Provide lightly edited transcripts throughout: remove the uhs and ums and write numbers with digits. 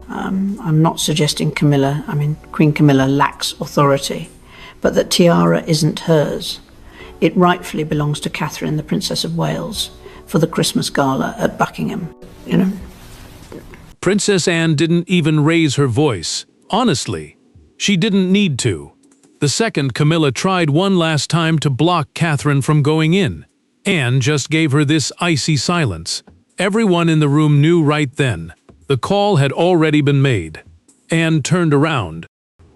I'm not suggesting Queen Camilla lacks authority, but that tiara isn't hers. It rightfully belongs to Catherine, the Princess of Wales, for the Christmas gala at Buckingham, Princess Anne didn't even raise her voice. Honestly, she didn't need to. The second Camilla tried one last time to block Catherine from going in, Anne just gave her this icy silence. Everyone in the room knew right then. The call had already been made. Anne turned around,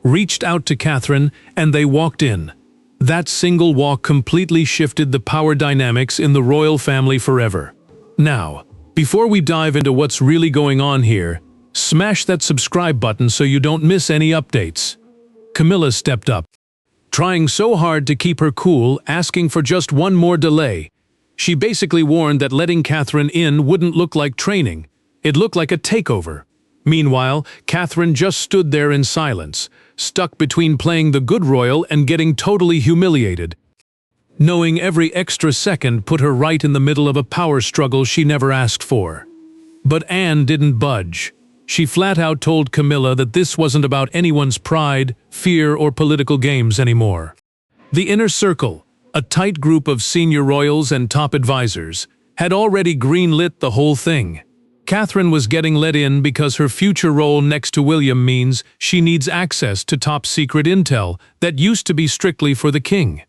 reached out to Catherine, and they walked in. That single walk completely shifted the power dynamics in the royal family forever. Now, before we dive into what's really going on here, smash that subscribe button so you don't miss any updates. Camilla stepped up, trying so hard to keep her cool, asking for just one more delay. She basically warned that letting Catherine in wouldn't look like training. It looked like a takeover. Meanwhile, Catherine just stood there in silence, stuck between playing the good royal and getting totally humiliated. Knowing every extra second put her right in the middle of a power struggle she never asked for. But Anne didn't budge. She flat out told Camilla that this wasn't about anyone's pride, fear, or political games anymore. The inner circle, a tight group of senior royals and top advisors, had already greenlit the whole thing. Catherine was getting let in because her future role next to William means she needs access to top-secret intel that used to be strictly for the king.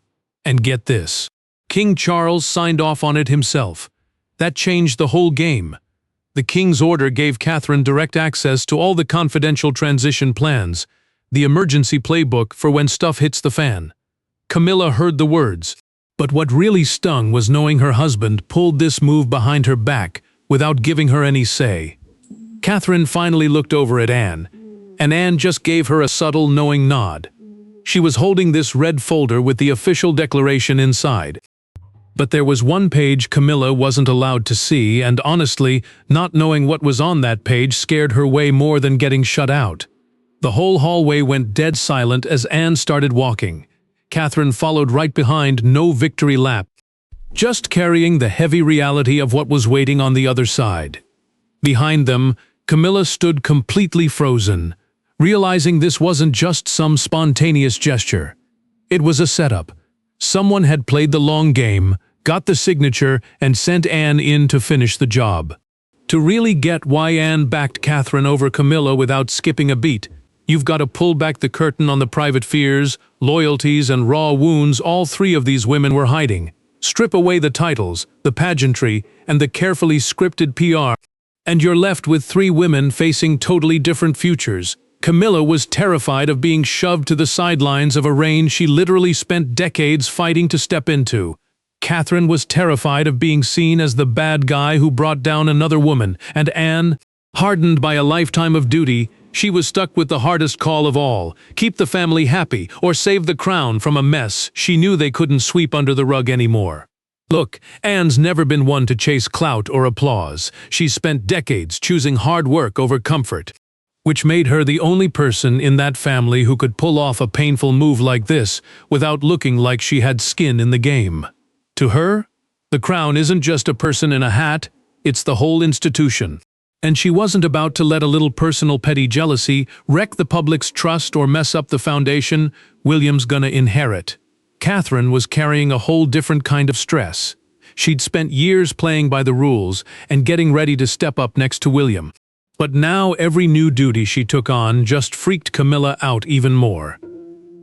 And get this, King Charles signed off on it himself. That changed the whole game. The king's order gave Catherine direct access to all the confidential transition plans, the emergency playbook for when stuff hits the fan. Camilla heard the words, but what really stung was knowing her husband pulled this move behind her back without giving her any say. Catherine finally looked over at Anne, and Anne just gave her a subtle, knowing nod. She was holding this red folder with the official declaration inside. But there was one page Camilla wasn't allowed to see, and honestly, not knowing what was on that page scared her way more than getting shut out. The whole hallway went dead silent as Anne started walking. Catherine followed right behind, no victory lap, just carrying the heavy reality of what was waiting on the other side. Behind them, Camilla stood completely frozen, realizing this wasn't just some spontaneous gesture. It was a setup. Someone had played the long game, got the signature, and sent Anne in to finish the job. To really get why Anne backed Catherine over Camilla without skipping a beat, you've got to pull back the curtain on the private fears, loyalties, and raw wounds all three of these women were hiding. Strip away the titles, the pageantry, and the carefully scripted PR, and you're left with three women facing totally different futures. Camilla was terrified of being shoved to the sidelines of a reign she literally spent decades fighting to step into. Catherine was terrified of being seen as the bad guy who brought down another woman, and Anne, hardened by a lifetime of duty, she was stuck with the hardest call of all: keep the family happy or save the crown from a mess she knew they couldn't sweep under the rug anymore. Look, Anne's never been one to chase clout or applause. She's spent decades choosing hard work over comfort, which made her the only person in that family who could pull off a painful move like this without looking like she had skin in the game. To her, the crown isn't just a person in a hat, it's the whole institution. And she wasn't about to let a little personal petty jealousy wreck the public's trust or mess up the foundation William's gonna inherit. Catherine was carrying a whole different kind of stress. She'd spent years playing by the rules and getting ready to step up next to William. But now every new duty she took on just freaked Camilla out even more.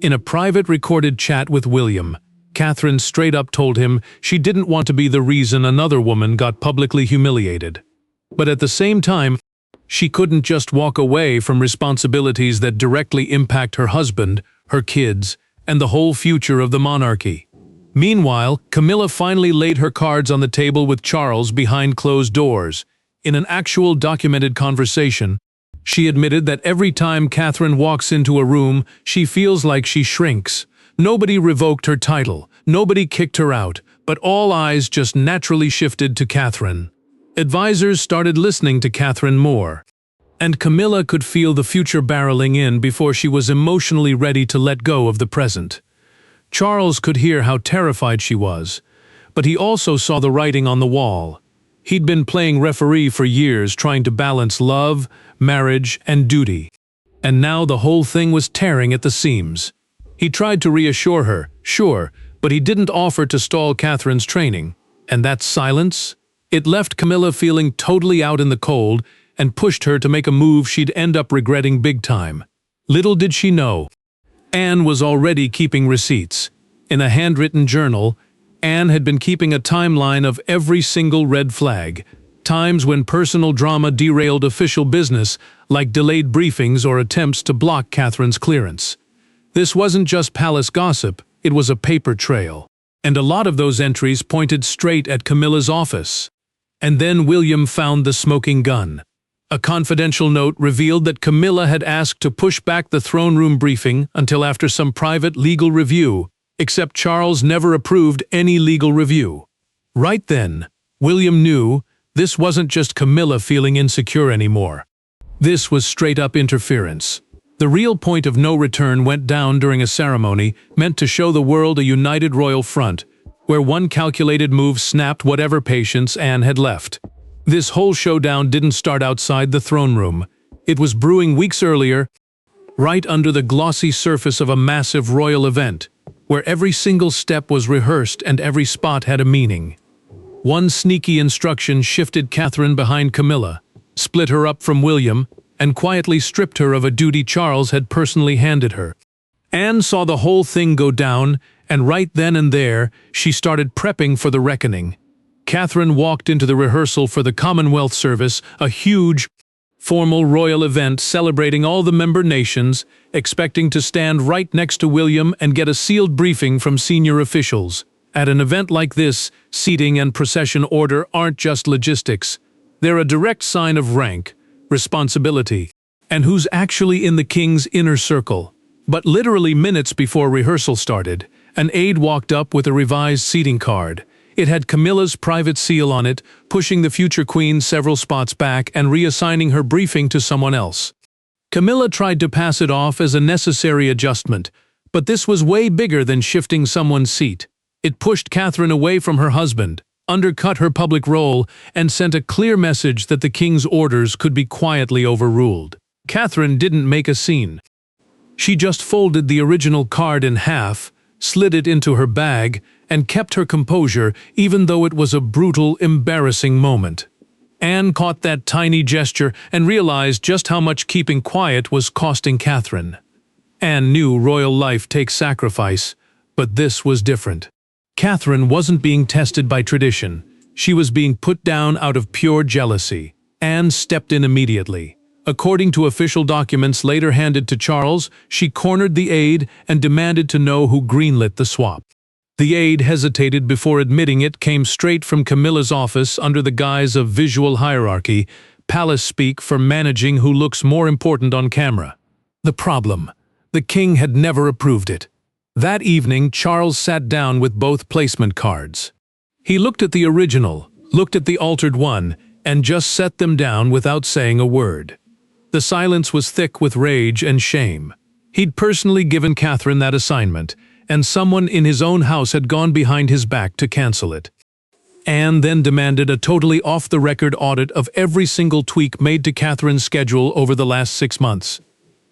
In a private recorded chat with William, Catherine straight up told him she didn't want to be the reason another woman got publicly humiliated. But at the same time, she couldn't just walk away from responsibilities that directly impact her husband, her kids, and the whole future of the monarchy. Meanwhile, Camilla finally laid her cards on the table with Charles behind closed doors. In an actual documented conversation, she admitted that every time Catherine walks into a room, she feels like she shrinks. Nobody revoked her title, nobody kicked her out, but all eyes just naturally shifted to Catherine. Advisors started listening to Catherine more, and Camilla could feel the future barreling in before she was emotionally ready to let go of the present. Charles could hear how terrified she was, but he also saw the writing on the wall. He'd been playing referee for years, trying to balance love, marriage, and duty. And now the whole thing was tearing at the seams. He tried to reassure her, sure, but he didn't offer to stall Catherine's training. And that silence? It left Camilla feeling totally out in the cold and pushed her to make a move she'd end up regretting big time. Little did she know, Anne was already keeping receipts. In a handwritten journal, Anne had been keeping a timeline of every single red flag, times when personal drama derailed official business, like delayed briefings or attempts to block Catherine's clearance. This wasn't just palace gossip, it was a paper trail. And a lot of those entries pointed straight at Camilla's office. And then William found the smoking gun. A confidential note revealed that Camilla had asked to push back the throne room briefing until after some private legal review, except Charles never approved any legal review. Right then, William knew this wasn't just Camilla feeling insecure anymore. This was straight-up interference. The real point of no return went down during a ceremony meant to show the world a united royal front, where one calculated move snapped whatever patience Anne had left. This whole showdown didn't start outside the throne room. It was brewing weeks earlier, right under the glossy surface of a massive royal event, where every single step was rehearsed and every spot had a meaning. One sneaky instruction shifted Catherine behind Camilla, split her up from William, and quietly stripped her of a duty Charles had personally handed her. Anne saw the whole thing go down, and right then and there, she started prepping for the reckoning. Catherine walked into the rehearsal for the Commonwealth service, a huge, formal royal event celebrating all the member nations, expecting to stand right next to William and get a sealed briefing from senior officials. At an event like this, seating and procession order aren't just logistics. They're a direct sign of rank, responsibility, and who's actually in the king's inner circle. But literally minutes before rehearsal started, an aide walked up with a revised seating card. It had Camilla's private seal on it, pushing the future queen several spots back and reassigning her briefing to someone else. Camilla tried to pass it off as a necessary adjustment, but this was way bigger than shifting someone's seat. It pushed Catherine away from her husband, undercut her public role, and sent a clear message that the king's orders could be quietly overruled. Catherine didn't make a scene. She just folded the original card in half, slid it into her bag, and kept her composure even though it was a brutal, embarrassing moment. Anne caught that tiny gesture and realized just how much keeping quiet was costing Catherine. Anne knew royal life takes sacrifice, but this was different. Catherine wasn't being tested by tradition. She was being put down out of pure jealousy. Anne stepped in immediately. According to official documents later handed to Charles, she cornered the aide and demanded to know who greenlit the swap. The aide hesitated before admitting it came straight from Camilla's office under the guise of visual hierarchy, palace speak for managing who looks more important on camera. The problem: the king had never approved it. That evening, Charles sat down with both placement cards. He looked at the original, looked at the altered one, and just set them down without saying a word. The silence was thick with rage and shame. He'd personally given Catherine that assignment, and someone in his own house had gone behind his back to cancel it. Anne then demanded a totally off-the-record audit of every single tweak made to Catherine's schedule over the last 6 months.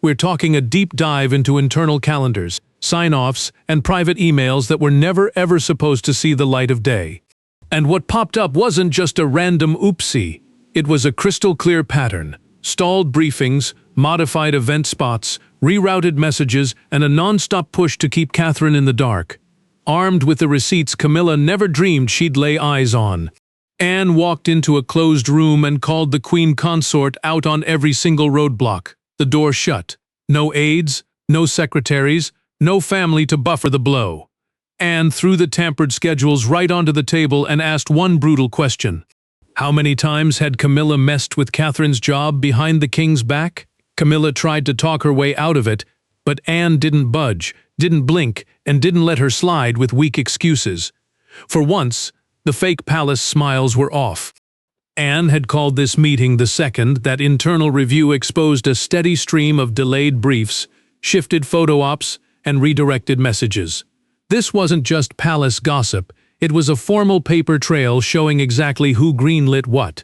We're talking a deep dive into internal calendars, sign-offs, and private emails that were never ever supposed to see the light of day. And what popped up wasn't just a random oopsie. It was a crystal-clear pattern: stalled briefings, modified event spots, rerouted messages, and a non-stop push to keep Catherine in the dark. Armed with the receipts Camilla never dreamed she'd lay eyes on, Anne walked into a closed room and called the queen consort out on every single roadblock. The door shut. No aides, no secretaries, no family to buffer the blow. Anne threw the tampered schedules right onto the table and asked one brutal question. How many times had Camilla messed with Catherine's job behind the king's back? Camilla tried to talk her way out of it, but Anne didn't budge, didn't blink, and didn't let her slide with weak excuses. For once, the fake palace smiles were off. Anne had called this meeting the second that internal review exposed a steady stream of delayed briefs, shifted photo ops, and redirected messages. This wasn't just palace gossip, It was a formal paper trail showing exactly who greenlit what.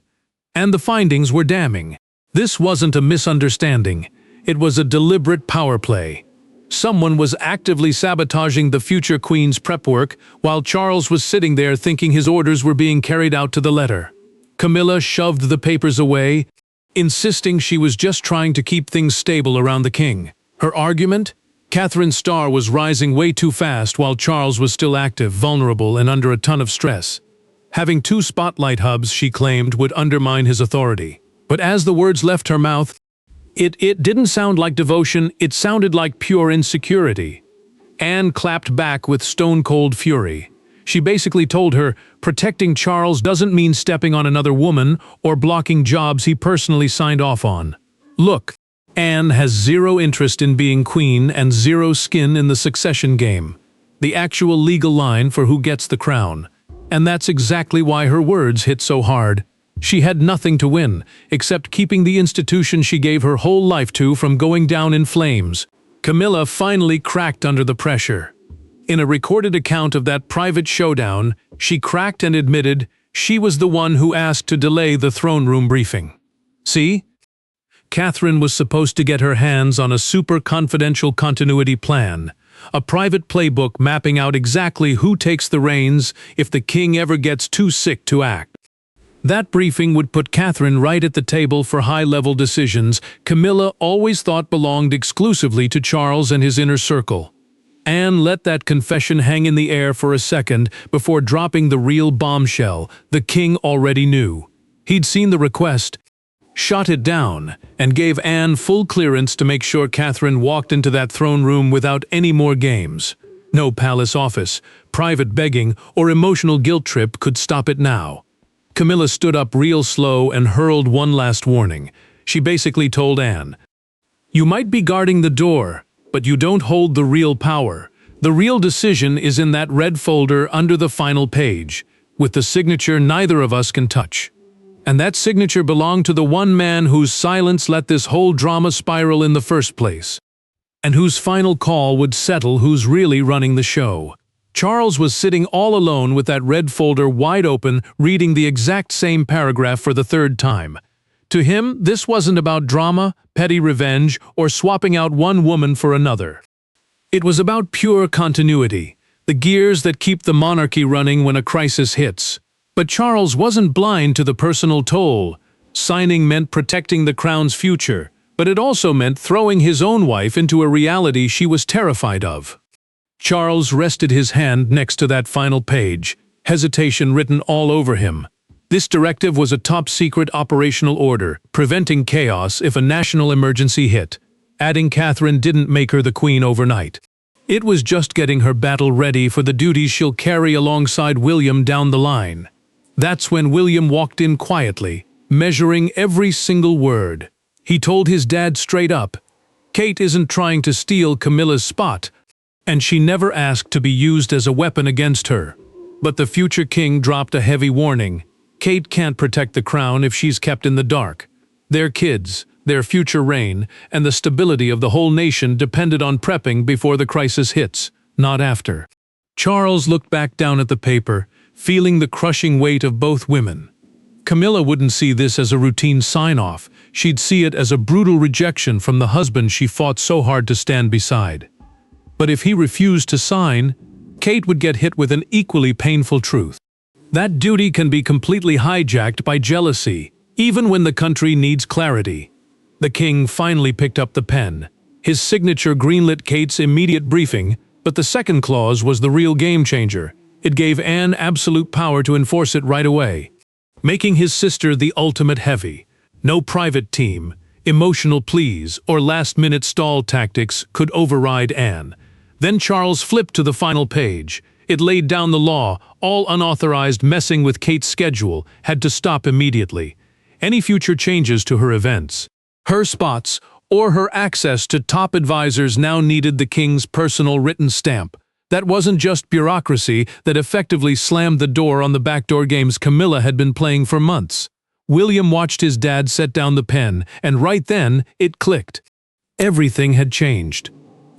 And the findings were damning. This wasn't a misunderstanding. It was a deliberate power play. Someone was actively sabotaging the future queen's prep work while Charles was sitting there thinking his orders were being carried out to the letter. Camilla shoved the papers away, insisting she was just trying to keep things stable around the king. Her argument? Catherine's star was rising way too fast while Charles was still active, vulnerable, and under a ton of stress. Having two spotlight hubs, she claimed, would undermine his authority. But as the words left her mouth, it didn't sound like devotion, it sounded like pure insecurity. Anne clapped back with stone-cold fury. She basically told her, protecting Charles doesn't mean stepping on another woman or blocking jobs he personally signed off on. Look, Anne has zero interest in being queen and zero skin in the succession game, the actual legal line for who gets the crown. And that's exactly why her words hit so hard. She had nothing to win, except keeping the institution she gave her whole life to from going down in flames. Camilla finally cracked under the pressure. In a recorded account of that private showdown, she cracked and admitted she was the one who asked to delay the throne room briefing. See? Catherine was supposed to get her hands on a super confidential continuity plan, a private playbook mapping out exactly who takes the reins if the king ever gets too sick to act. That briefing would put Catherine right at the table for high-level decisions Camilla always thought belonged exclusively to Charles and his inner circle. Anne let that confession hang in the air for a second before dropping the real bombshell the king already knew. He'd seen the request, shot it down, and gave Anne full clearance to make sure Catherine walked into that throne room without any more games. No palace office, private begging, or emotional guilt trip could stop it now. Camilla stood up real slow and hurled one last warning. She basically told Anne, "You might be guarding the door, but you don't hold the real power. The real decision is in that red folder under the final page, with the signature neither of us can touch. And that signature belonged to the one man whose silence let this whole drama spiral in the first place, and whose final call would settle who's really running the show." Charles was sitting all alone with that red folder wide open, reading the exact same paragraph for the third time. To him, this wasn't about drama, petty revenge, or swapping out one woman for another. It was about pure continuity, the gears that keep the monarchy running when a crisis hits. But Charles wasn't blind to the personal toll. Signing meant protecting the crown's future, but it also meant throwing his own wife into a reality she was terrified of. Charles rested his hand next to that final page, hesitation written all over him. This directive was a top-secret operational order, preventing chaos if a national emergency hit. Adding Catherine didn't make her the queen overnight. It was just getting her battle ready for the duties she'll carry alongside William down the line. That's when William walked in quietly, measuring every single word. He told his dad straight up, "Kate isn't trying to steal Camilla's spot, and she never asked to be used as a weapon against her." But the future king dropped a heavy warning. Kate can't protect the crown if she's kept in the dark. Their kids, their future reign, and the stability of the whole nation depended on prepping before the crisis hits, not after. Charles looked back down at the paper, feeling the crushing weight of both women. Camilla wouldn't see this as a routine sign-off. She'd see it as a brutal rejection from the husband she fought so hard to stand beside. But if he refused to sign, Kate would get hit with an equally painful truth. That duty can be completely hijacked by jealousy, even when the country needs clarity. The king finally picked up the pen. His signature greenlit Kate's immediate briefing, but the second clause was the real game-changer. It gave Anne absolute power to enforce it right away, making his sister the ultimate heavy. No private team, emotional pleas, or last-minute stall tactics could override Anne. Then Charles flipped to the final page. It laid down the law. All unauthorized messing with Kate's schedule had to stop immediately. Any future changes to her events, her spots, or her access to top advisors now needed the king's personal written stamp. That wasn't just bureaucracy that effectively slammed the door on the backdoor games Camilla had been playing for months. William watched his dad set down the pen, and right then, it clicked. Everything had changed.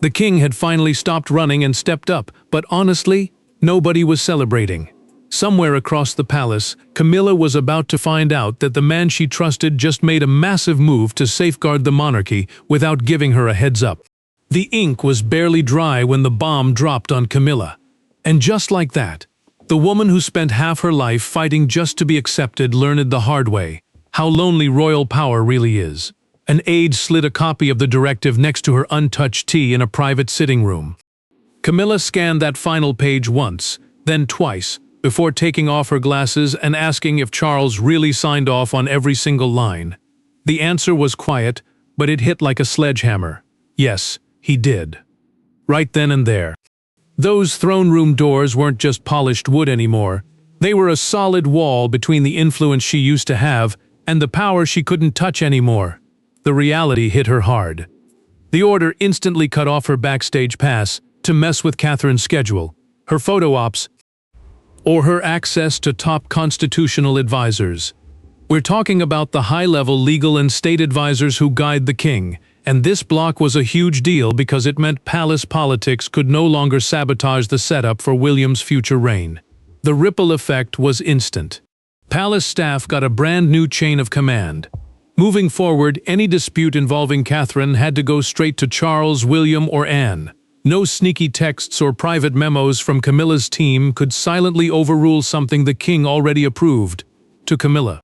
The king had finally stopped running and stepped up, but honestly, nobody was celebrating. Somewhere across the palace, Camilla was about to find out that the man she trusted just made a massive move to safeguard the monarchy without giving her a heads up. The ink was barely dry when the bomb dropped on Camilla. And just like that, the woman who spent half her life fighting just to be accepted learned the hard way how lonely royal power really is. An aide slid a copy of the directive next to her untouched tea in a private sitting room. Camilla scanned that final page once, then twice, before taking off her glasses and asking if Charles really signed off on every single line. The answer was quiet, but it hit like a sledgehammer. Yes, he did. Right then and there. Those throne room doors weren't just polished wood anymore. They were a solid wall between the influence she used to have and the power she couldn't touch anymore. The reality hit her hard. The order instantly cut off her backstage pass to mess with Catherine's schedule, her photo ops, or her access to top constitutional advisors. We're talking about the high-level legal and state advisors who guide the king, and this block was a huge deal because it meant palace politics could no longer sabotage the setup for William's future reign. The ripple effect was instant. Palace staff got a brand new chain of command. Moving forward, any dispute involving Catherine had to go straight to Charles, William, or Anne. No sneaky texts or private memos from Camilla's team could silently overrule something the king already approved. To Camilla,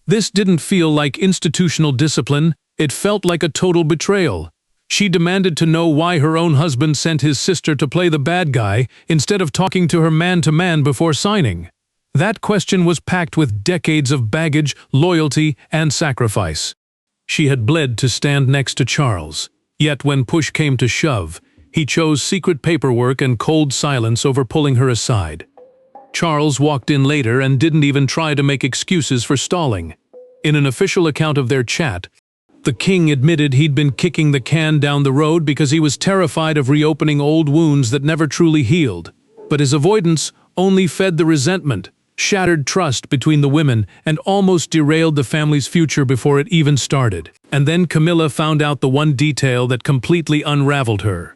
this didn't feel like institutional discipline, it felt like a total betrayal. She demanded to know why her own husband sent his sister to play the bad guy instead of talking to her man-to-man before signing. That question was packed with decades of baggage, loyalty, and sacrifice. She had bled to stand next to Charles, yet when push came to shove, he chose secret paperwork and cold silence over pulling her aside. Charles walked in later and didn't even try to make excuses for stalling. In an official account of their chat, the king admitted he'd been kicking the can down the road because he was terrified of reopening old wounds that never truly healed. But his avoidance only fed the resentment, shattered trust between the women, and almost derailed the family's future before it even started. And then Camilla found out the one detail that completely unraveled her.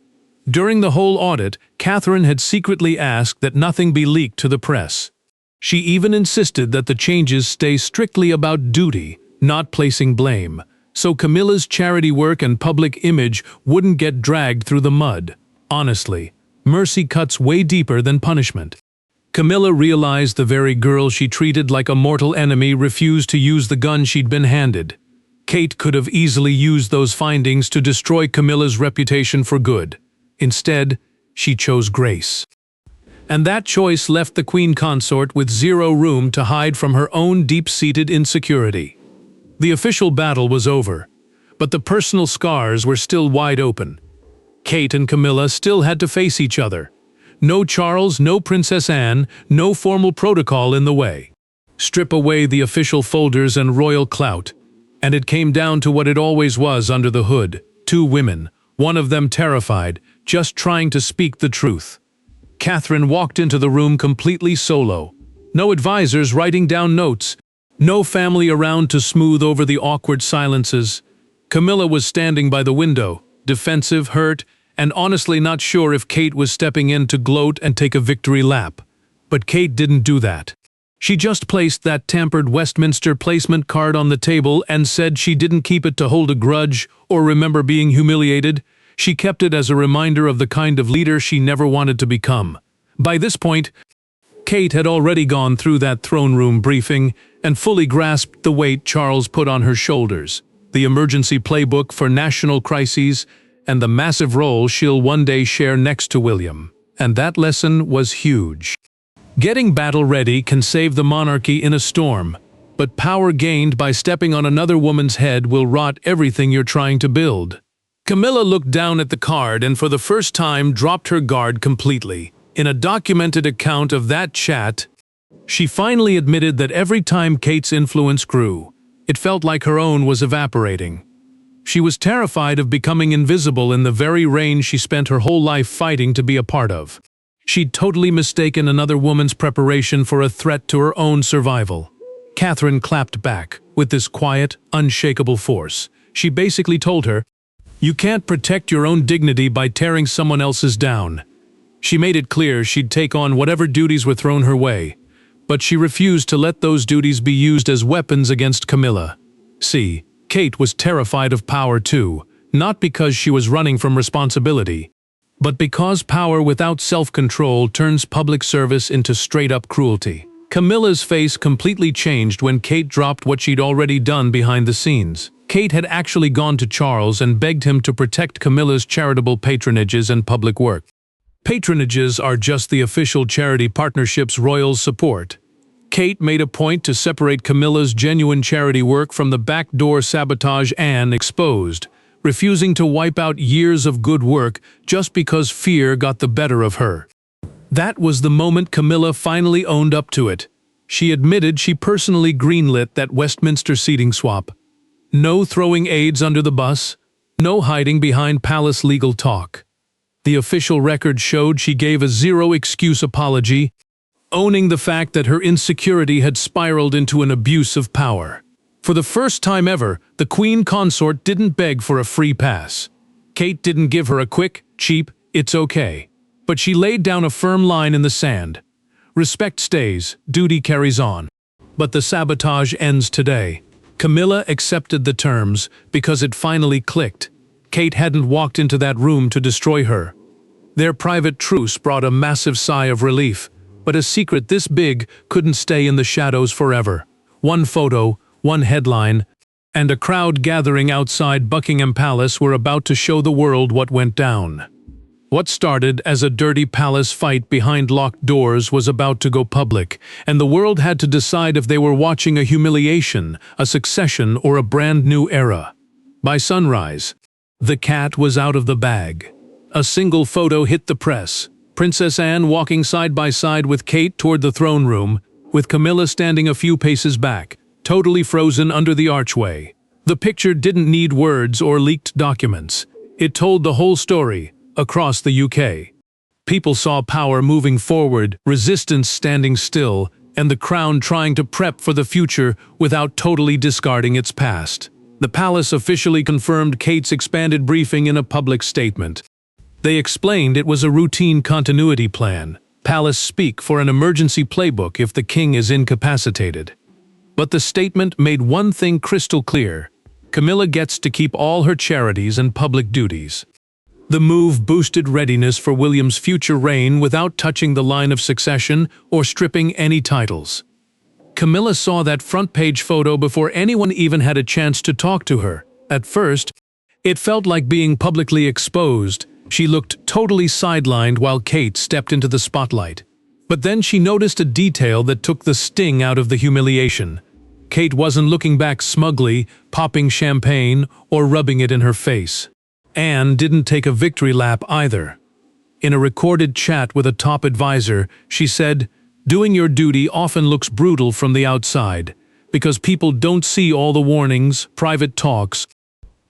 During the whole audit, Catherine had secretly asked that nothing be leaked to the press. She even insisted that the changes stay strictly about duty, not placing blame, so Camilla's charity work and public image wouldn't get dragged through the mud. Honestly, mercy cuts way deeper than punishment. Camilla realized the very girl she treated like a mortal enemy refused to use the gun she'd been handed. Kate could have easily used those findings to destroy Camilla's reputation for good. Instead, she chose grace. And that choice left the queen consort with zero room to hide from her own deep-seated insecurity. The official battle was over, but the personal scars were still wide open. Kate and Camilla still had to face each other. No Charles, no Princess Anne, no formal protocol in the way. Strip away the official folders and royal clout, and it came down to what it always was under the hood: two women, one of them terrified, just trying to speak the truth. Catherine walked into the room completely solo. No advisors writing down notes. No family around to smooth over the awkward silences. Camilla was standing by the window, defensive, hurt, and honestly not sure if Kate was stepping in to gloat and take a victory lap. But Kate didn't do that. She just placed that tampered Westminster placement card on the table and said she didn't keep it to hold a grudge or remember being humiliated. She kept it as a reminder of the kind of leader she never wanted to become. By this point, Kate had already gone through that throne room briefing and fully grasped the weight Charles put on her shoulders, the emergency playbook for national crises, and the massive role she'll one day share next to William. And that lesson was huge. Getting battle-ready can save the monarchy in a storm, but power gained by stepping on another woman's head will rot everything you're trying to build. Camilla looked down at the card and for the first time dropped her guard completely. In a documented account of that chat, she finally admitted that every time Kate's influence grew, it felt like her own was evaporating. She was terrified of becoming invisible in the very reign she spent her whole life fighting to be a part of. She'd totally mistaken another woman's preparation for a threat to her own survival. Catherine clapped back with this quiet, unshakable force. She basically told her, "You can't protect your own dignity by tearing someone else's down." She made it clear she'd take on whatever duties were thrown her way, but she refused to let those duties be used as weapons against Camilla. See, Kate was terrified of power too, not because she was running from responsibility, but because power without self-control turns public service into straight-up cruelty. Camilla's face completely changed when Kate dropped what she'd already done behind the scenes. Kate had actually gone to Charles and begged him to protect Camilla's charitable patronages and public work. Patronages are just the official charity partnerships royals support. Kate made a point to separate Camilla's genuine charity work from the backdoor sabotage Anne exposed, refusing to wipe out years of good work just because fear got the better of her. That was the moment Camilla finally owned up to it. She admitted she personally greenlit that Westminster seating swap. No throwing aides under the bus, no hiding behind palace legal talk. The official record showed she gave a zero-excuse apology, owning the fact that her insecurity had spiraled into an abuse of power. For the first time ever, the Queen Consort didn't beg for a free pass. Kate didn't give her a quick, cheap, "it's okay." But she laid down a firm line in the sand. Respect stays, duty carries on. But the sabotage ends today. Camilla accepted the terms because it finally clicked. Kate hadn't walked into that room to destroy her. Their private truce brought a massive sigh of relief, but a secret this big couldn't stay in the shadows forever. One photo, one headline, and a crowd gathering outside Buckingham Palace were about to show the world what went down. What started as a dirty palace fight behind locked doors was about to go public, and the world had to decide if they were watching a humiliation, a succession, or a brand new era. By sunrise, the cat was out of the bag. A single photo hit the press. Princess Anne walking side by side with Kate toward the throne room, with Camilla standing a few paces back, totally frozen under the archway. The picture didn't need words or leaked documents. It told the whole story, across the UK. People saw power moving forward, resistance standing still, and the crown trying to prep for the future without totally discarding its past. The palace officially confirmed Kate's expanded briefing in a public statement. They explained it was a routine continuity plan, palace speak for an emergency playbook if the king is incapacitated. But the statement made one thing crystal clear: Camilla gets to keep all her charities and public duties. The move boosted readiness for William's future reign without touching the line of succession or stripping any titles. Camilla saw that front-page photo before anyone even had a chance to talk to her. At first, it felt like being publicly exposed. She looked totally sidelined while Kate stepped into the spotlight. But then she noticed a detail that took the sting out of the humiliation. Kate wasn't looking back smugly, popping champagne, or rubbing it in her face. Anne didn't take a victory lap either. In a recorded chat with a top advisor, she said, "Doing your duty often looks brutal from the outside, because people don't see all the warnings, private talks,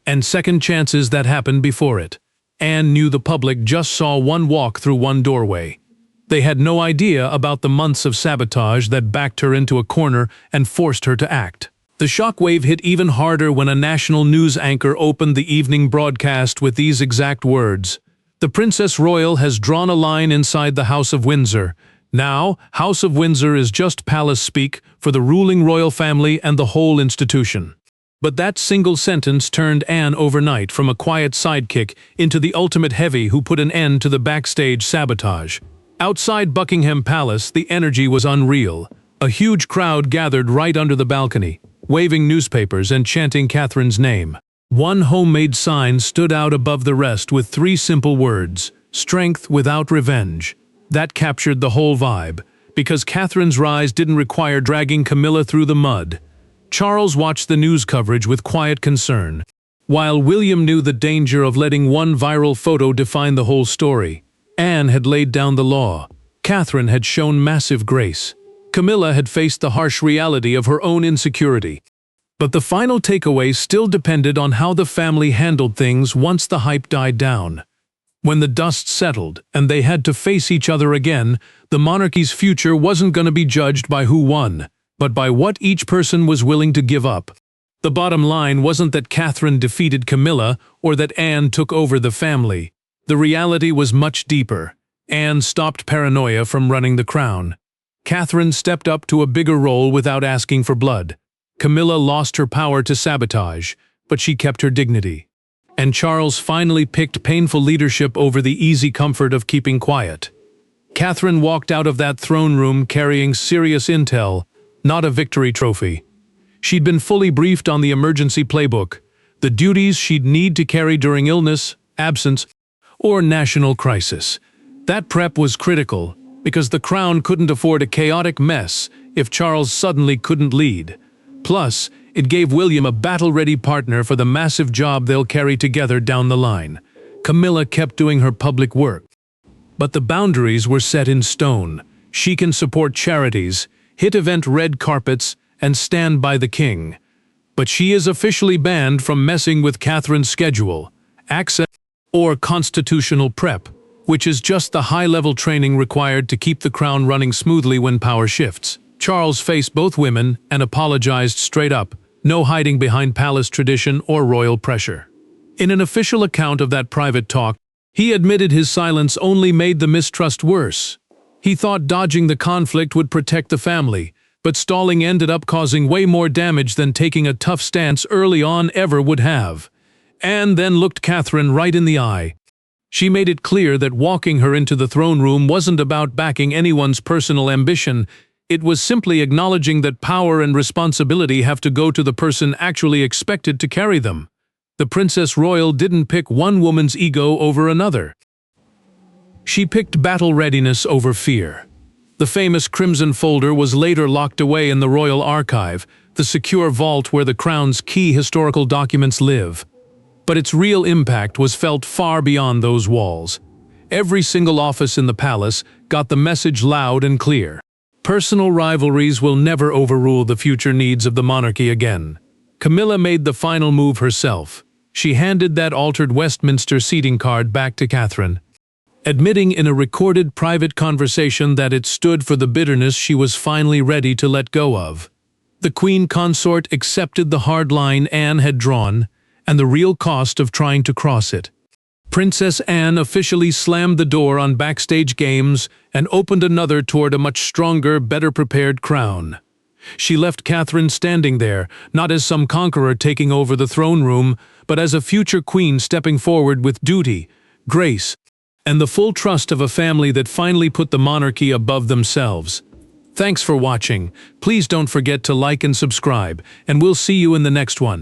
and second chances that happened before it." Anne knew the public just saw one walk through one doorway. They had no idea about the months of sabotage that backed her into a corner and forced her to act. The shockwave hit even harder when a national news anchor opened the evening broadcast with these exact words: "The Princess Royal has drawn a line inside the House of Windsor. Now, House of Windsor is just palace speak for the ruling royal family and the whole institution." But that single sentence turned Anne overnight from a quiet sidekick into the ultimate heavy who put an end to the backstage sabotage. Outside Buckingham Palace, the energy was unreal. A huge crowd gathered right under the balcony, waving newspapers and chanting Catherine's name. One homemade sign stood out above the rest with 3 simple words: "Strength without revenge." That captured the whole vibe, because Catherine's rise didn't require dragging Camilla through the mud. Charles watched the news coverage with quiet concern, while William knew the danger of letting one viral photo define the whole story. Anne had laid down the law. Catherine had shown massive grace. Camilla had faced the harsh reality of her own insecurity. But the final takeaway still depended on how the family handled things once the hype died down. When the dust settled and they had to face each other again, the monarchy's future wasn't going to be judged by who won, but by what each person was willing to give up. The bottom line wasn't that Catherine defeated Camilla or that Anne took over the family. The reality was much deeper. Anne stopped paranoia from running the crown. Catherine stepped up to a bigger role without asking for blood. Camilla lost her power to sabotage, but she kept her dignity. And Charles finally picked painful leadership over the easy comfort of keeping quiet. Catherine walked out of that throne room carrying serious intel, not a victory trophy. She'd been fully briefed on the emergency playbook, the duties she'd need to carry during illness, absence, or national crisis. That prep was critical, because the crown couldn't afford a chaotic mess if Charles suddenly couldn't lead. Plus, it gave William a battle-ready partner for the massive job they'll carry together down the line. Camilla kept doing her public work. But the boundaries were set in stone. She can support charities, hit event red carpets, and stand by the king. But she is officially banned from messing with Catherine's schedule, access, or constitutional prep, which is just the high-level training required to keep the crown running smoothly when power shifts. Charles faced both women and apologized straight up, no hiding behind palace tradition or royal pressure. In an official account of that private talk, he admitted his silence only made the mistrust worse. He thought dodging the conflict would protect the family, but stalling ended up causing way more damage than taking a tough stance early on ever would have. Anne then looked Catherine right in the eye. She made it clear that walking her into the throne room wasn't about backing anyone's personal ambition. It was simply acknowledging that power and responsibility have to go to the person actually expected to carry them. The Princess Royal didn't pick one woman's ego over another. She picked battle readiness over fear. The famous Crimson Folder was later locked away in the Royal Archive, the secure vault where the Crown's key historical documents live. But its real impact was felt far beyond those walls. Every single office in the palace got the message loud and clear. Personal rivalries will never overrule the future needs of the monarchy again. Camilla made the final move herself. She handed that altered Westminster seating card back to Catherine, admitting in a recorded private conversation that it stood for the bitterness she was finally ready to let go of. The Queen Consort accepted the hard line Anne had drawn, and the real cost of trying to cross it. Princess Anne officially slammed the door on backstage games and opened another toward a much stronger, better-prepared crown. She left Catherine standing there, not as some conqueror taking over the throne room, but as a future queen stepping forward with duty, grace, and the full trust of a family that finally put the monarchy above themselves. Thanks for watching. Please don't forget to like and subscribe, and we'll see you in the next one.